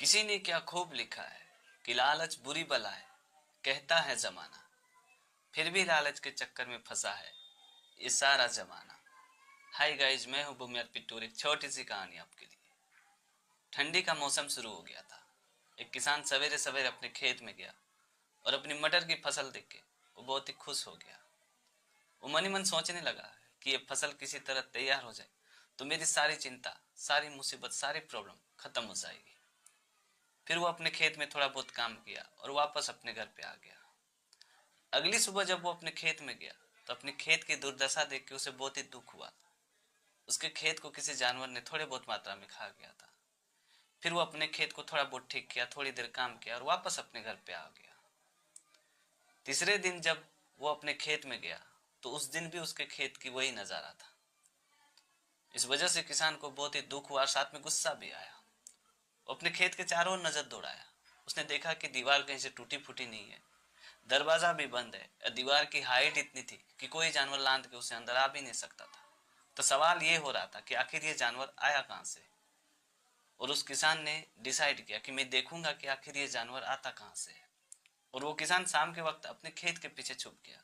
किसी ने क्या खूब लिखा है कि लालच बुरी बला है, कहता है जमाना। फिर भी लालच के चक्कर में फंसा है ये सारा जमाना। हाय गाइज, मैं हूं बुमियार पिट्टूर। एक छोटी सी कहानी आपके लिए। ठंडी का मौसम शुरू हो गया था। एक किसान सवेरे सवेरे अपने खेत में गया और अपनी मटर की फसल देख के वो बहुत ही खुश हो गया। वो मन ही मन सोचने लगा कि ये फसल किसी तरह तैयार हो जाए तो मेरी सारी चिंता, सारी मुसीबत, सारी प्रॉब्लम खत्म हो जाएगी। फिर वो अपने खेत में थोड़ा बहुत काम किया और वापस अपने घर पे आ गया। अगली सुबह जब वो अपने खेत में गया तो अपने खेत की दुर्दशा देख के उसे बहुत ही दुख हुआ। उसके खेत को किसी जानवर ने थोड़े बहुत मात्रा में खा गया था। फिर वो अपने खेत को थोड़ा बहुत ठीक किया, थोड़ी देर काम किया और वापस अपने घर पे आ गया। तीसरे दिन जब वो अपने खेत में गया तो उस दिन भी उसके खेत की वही नजारा था। इस वजह से किसान को बहुत ही दुख हुआ और साथ में गुस्सा भी आया। वो अपने खेत के चारों ओर नजर दौड़ाया। उसने देखा कि दीवार कहीं से टूटी फूटी नहीं है, दरवाजा भी बंद है। दीवार की हाइट इतनी थी कि कोई जानवर लांद के उसे अंदर आ भी नहीं सकता था। तो सवाल ये हो रहा था कि आखिर ये जानवर आया कहां से। और उस किसान ने डिसाइड किया कि मैं देखूंगा कि आखिर ये जानवर आता कहां से है। और वो किसान शाम के वक्त अपने खेत के पीछे छुप गया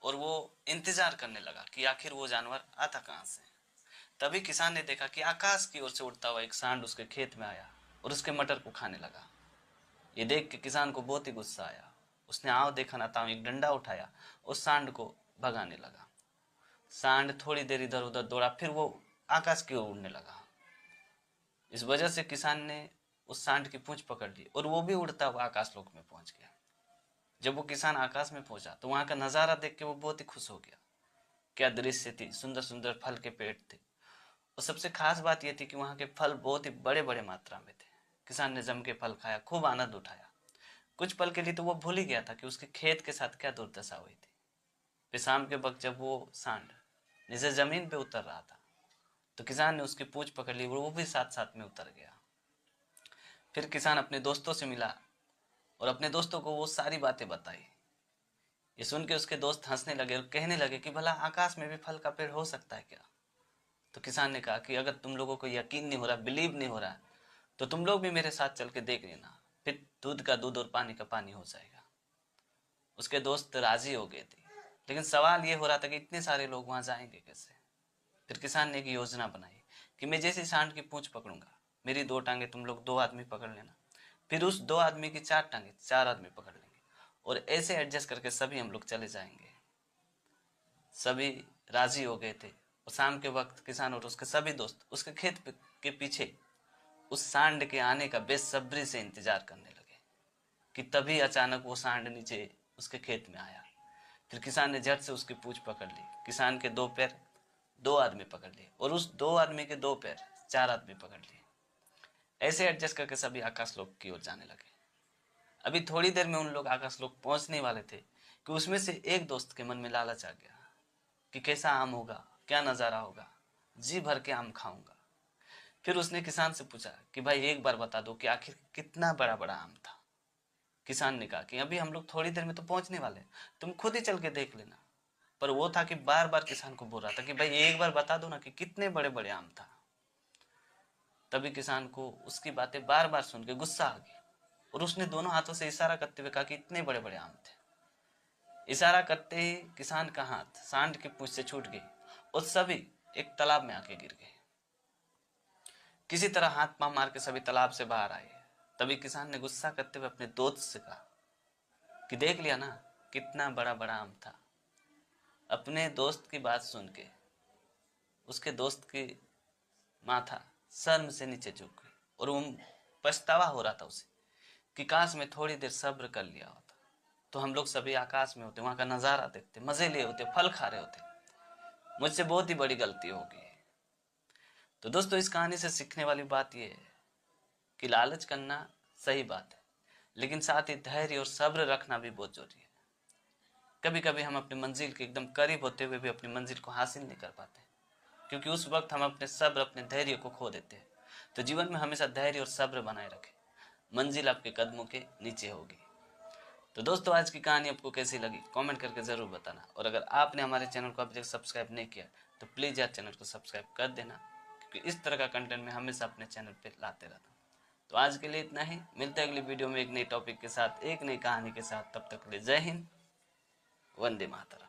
और वो इंतजार करने लगा कि आखिर वो जानवर आता कहां से। तभी किसान ने देखा कि आकाश की ओर से उड़ता हुआ एक सांड उसके खेत में आया और उसके मटर को खाने लगा। ये देख के किसान को बहुत ही गुस्सा आया। उसने आओ देखा ना ताओ एक डंडा उठाया, उस सांड को भगाने लगा। सांड थोड़ी देर इधर उधर दौड़ा, फिर वो आकाश की ओर उड़ने लगा। इस वजह से किसान ने उस सांड की पूंछ पकड़ ली और वो भी उड़ता हुआ आकाश लोक में पहुंच गया। जब वो किसान आकाश में पहुंचा तो वहां का नजारा देख के वो बहुत ही खुश हो गया। क्या दृश्य थी, सुंदर सुंदर फल के पेड़ थे और सबसे खास बात यह थी कि वहां के फल बहुत ही बड़े बड़े मात्रा में थे। किसान ने जम के फल खाया, खूब आनंद उठाया। कुछ पल के लिए तो वो भूल ही गया था कि उसके खेत के साथ क्या दुर्दशा हुई थी। फिर शाम के वक्त जब वो सांड नीचे जमीन पे उतर रहा था तो किसान ने उसकी पूंछ पकड़ ली और वो भी साथ साथ में उतर गया। फिर किसान अपने दोस्तों से मिला और अपने दोस्तों को वो सारी बातें बताई। ये सुन के उसके दोस्त हंसने लगे और कहने लगे कि भला आकाश में भी फल का पेड़ हो सकता है क्या। तो किसान ने कहा कि अगर तुम लोगों को यकीन नहीं हो रहा, बिलीव नहीं हो रहा, तो तुम लोग भी मेरे साथ चल के देख लेना, फिर दूध का दूध और पानी का पानी हो जाएगा। उसके दोस्त राजी हो गए थे, लेकिन सवाल ये हो रहा था कि इतने सारे लोग वहां जाएंगे कैसे। फिर किसान ने एक योजना बनाई कि मैं जैसे सांड की पूंछ पकड़ूंगा, मेरी दो टांगे तुम लोग दो आदमी पकड़ लेना, फिर उस दो आदमी की चार टांगे चार आदमी पकड़ लेंगे और ऐसे एडजस्ट करके सभी हम लोग चले जाएंगे। सभी राजी हो गए थे और शाम के वक्त किसान और उसके सभी दोस्त उसके खेत के पीछे उस सांड के आने का बेसब्री से इंतजार करने लगे कि तभी अचानक वो सांड नीचे उसके खेत में आया। फिर किसान ने झट से उसकी पूंछ पकड़ ली। किसान के दो पैर दो आदमी पकड़ लिए और उस दो आदमी के दो पैर चार आदमी पकड़ लिए। ऐसे एडजस्ट करके सभी आकाशलोक की ओर जाने लगे। अभी थोड़ी देर में उन लोग आकाशलोक पहुंचने वाले थे कि उसमें से एक दोस्त के मन में लालच आ गया कि कैसा आम होगा, क्या नजारा होगा, जी भर के आम खाऊंगा। फिर उसने किसान से पूछा कि भाई एक बार बता दो कि आखिर कितना बड़ा बड़ा आम था। किसान ने कहा कि अभी हम लोग थोड़ी देर में तो पहुंचने वाले हैं, तुम खुद ही चल के देख लेना। पर वो था कि बार बार किसान को बोल रहा था कि भाई एक बार बता दो ना कि कितने बड़े बड़े आम था। तभी किसान को उसकी बातें बार बार सुन के गुस्सा आ गया और उसने दोनों हाथों से इशारा करते हुए कहा कि इतने बड़े बड़े आम थे। इशारा करते ही किसान का हाथ सांड की पूंछ से छूट गई और सभी एक तालाब में आके गिर गए। किसी तरह हाथ पांव मार के सभी तालाब से बाहर आए। तभी किसान ने गुस्सा करते हुए अपने दोस्त से कहा कि देख लिया ना कितना बड़ा बड़ा आम था। अपने दोस्त की बात सुन के उसके दोस्त की माथा शर्म से नीचे झुक गई और वो पछतावा हो रहा था उसे कि काश मैं थोड़ी देर सब्र कर लिया होता तो हम लोग सभी आकाश में होते, वहां का नजारा देखते, मजे लिए होते, फल खा रहे होते। मुझसे बहुत ही बड़ी गलती हो गई। तो दोस्तों इस कहानी से सीखने वाली बात यह है कि लालच करना सही बात है, लेकिन साथ ही धैर्य और सब्र रखना भी बहुत जरूरी है। कभी कभी हम अपनी मंजिल के एकदम करीब होते हुए भी अपनी मंजिल को हासिल नहीं कर पाते, क्योंकि उस वक्त हम अपने सब्र, अपने धैर्य को खो देते हैं। तो जीवन में हमेशा धैर्य और सब्र बनाए रखें, मंजिल आपके कदमों के नीचे होगी। तो दोस्तों आज की कहानी आपको कैसी लगी कमेंट करके ज़रूर बताना। और अगर आपने हमारे चैनल को अभी तक सब्सक्राइब नहीं किया तो प्लीज़ यार चैनल को सब्सक्राइब कर देना, क्योंकि इस तरह का कंटेंट मैं हमेशा अपने चैनल पे लाते रहता हूँ। तो आज के लिए इतना ही, मिलते हैं अगली वीडियो में एक नई टॉपिक के साथ, एक नई कहानी के साथ। तब तक के लिए जय हिंद, वंदे मातरम।